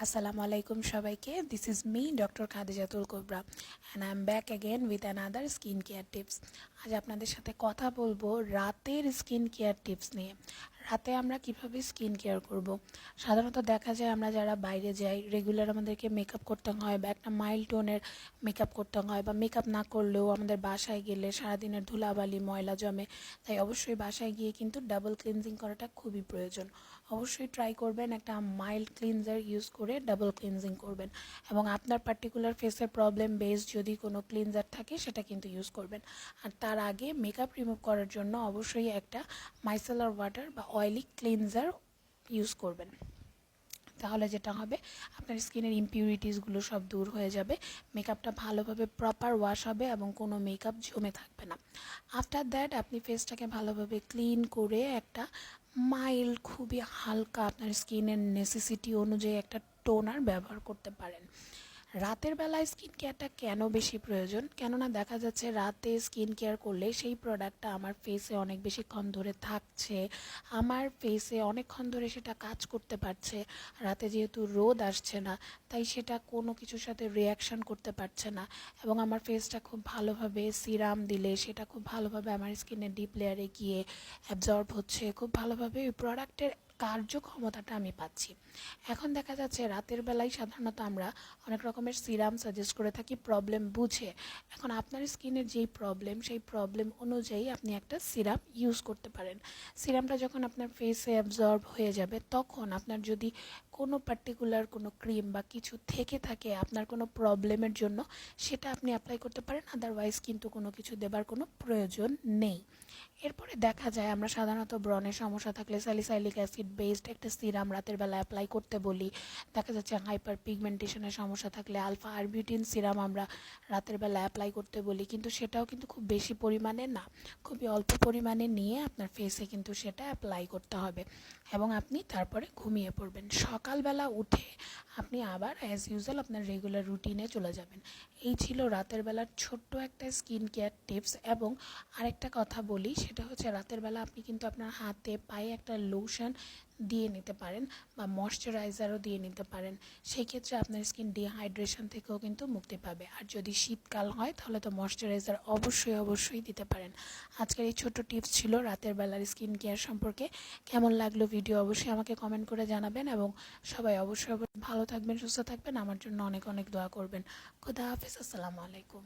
Assalamu alaikum সবাইকে. This is me Dr. Khadijatul Kubra and I am back again with another skin care tips. আজ আপনাদের সাথে কথা বলবো রাতের স্কিন কেয়ার টিপস নিয়ে. রাতে আমরা কিভাবে স্কিন কেয়ার করব. সাধারণত দেখা যায় আমরা যারা বাইরে যাই রেগুলার আমাদেরকে মেকআপ করতে হয় বা একটা মাইল্ড টোনের মেকআপ করতে হয় বা মেকআপ না করলেও আমাদের বাসায় গেলে সারাদিনের ধুলাবালি ময়লা জমে, তাই অবশ্যই বাসায় গিয়ে কিন্তু ডাবল ক্লিনজিং করাটা খুবই প্রয়োজন. অবশ্যই ট্রাই করবেন একটা মাইল্ড ক্লিনজার ইউজ করে ডাবল ক্লিনজিং করবেন এবং আপনার পার্টিকুলার ফেসের প্রবলেম বেসড যদি কোনো ক্লিনজার থাকে সেটা কিন্তু ইউজ করবেন. আর তার আগে মেকআপ রিমুভ করার জন্য অবশ্যই একটা মাইসেলার ওয়াটার বা অয়েলি ক্লিনজার ইউজ করবেন. তাহলে যেটা হবে আপনার স্কিনের ইমপিউরিটিসগুলো সব দূর হয়ে যাবে, মেকআপটা ভালোভাবে প্রপার ওয়াশ হবে এবং কোনো মেকআপ জমে থাকবে না. আফটার দ্যাট আপনি ফেসটাকে ভালোভাবে ক্লিন করে একটা মাইল্ড খুবই হালকা আপনার স্কিনের নেসেসিটি অনুযায়ী একটা টোনার ব্যবহার করতে পারেন. রাতের বেলায় স্কিন কেয়ারটা কেন বেশি প্রয়োজন, কেননা দেখা যাচ্ছে রাতে স্কিন কেয়ার করলে সেই প্রোডাক্টটা আমার ফেসে অনেক বেশিক্ষণ ধরে থাকছে, আমার ফেসে অনেকক্ষণ ধরে সেটা কাজ করতে পারছে. রাতে যেহেতু রোদ আসছে না তাই সেটা কোনো কিছুর সাথে রিয়াকশান করতে পারছে না এবং আমার ফেসটা খুব ভালোভাবে সিরাম দিলে সেটা খুব ভালোভাবে আমার স্কিনের ডিপ লেয়ারে গিয়ে অ্যাবজর্ব হচ্ছে, খুব ভালোভাবে ওই প্রোডাক্টের কার্যক্ষমতাটা আমি পাচ্ছি. এখন দেখা যাচ্ছে রাতের বেলায় সাধারণত আমরা অনেক রকমের সিরাম সাজেস্ট করে থাকি প্রবলেম বুঝে. এখন আপনার স্কিনের যেই প্রবলেম সেই প্রবলেম অনুযায়ী আপনি একটা সিরাম ইউজ করতে পারেন. সিরামটা যখন আপনার ফেসে অ্যাবজর্ব হয়ে যাবে তখন আপনার যদি কোনো পার্টিকুলার কোনো ক্রিম বা কিছু থেকে থাকে আপনার কোনো প্রবলেমের জন্য সেটা আপনি অ্যাপ্লাই করতে পারেন, আদারওয়াইজ কিন্তু কোনো কিছু দেবার কোনো প্রয়োজন নেই. এরপরে দেখা যায় আমরা সাধারণত ব্রণের সমস্যা থাকলে স্যালিসাইলিক অ্যাসিড বেসড একটা সিরাম রাতের বেলা অ্যাপ্লাই করতে বলি. দেখা যাচ্ছে হাইপার পিগমেন্টেশনের সমস্যা থাকলে আলফা আরবিউটিন সিরাম আমরা রাতের বেলা অ্যাপ্লাই করতে বলি, কিন্তু সেটাও কিন্তু খুব বেশি পরিমাণে না, খুবই অল্প পরিমাণে নিয়ে আপনার ফেসে কিন্তু সেটা অ্যাপ্লাই করতে হবে এবং আপনি তারপরে ঘুমিয়ে পড়বেন. সকালবেলা উঠে আপনি আবার অ্যাজ ইউজুয়াল আপনার রেগুলার রুটিনে চলে যাবেন. এই ছিল রাতের বেলার ছোট্ট একটা স্কিন কেয়ার টিপস. এবং আরেকটা কথা বলি, সেটা হচ্ছে রাতের বেলা আপনি কিন্তু আপনার হাতে পায়ে একটা লোশন দিয়ে নিতে পারেন বা ময়শ্চারাইজারও দিয়ে নিতে পারেন. সেই ক্ষেত্রে আপনার স্কিন ডিহাইড্রেশন থেকেও কিন্তু মুক্তি পাবে. আর যদি শীতকাল হয় তাহলে তো ময়শ্চারাইজার অবশ্যই দিতে পারেন. আজকের এই ছোট্ট টিপস ছিল রাতের বেলার স্কিন কেয়ার সম্পর্কে. কেমন লাগলো ভিডিও অবশ্যই আমাকে কমেন্ট করে জানাবেন এবং সবাই অবশ্যই ভালো থাকবেন, সুস্থ থাকবেন, আমার জন্য অনেক অনেক দোয়া করবেন. খোদা হাফেজ. আসসালামু আলাইকুম.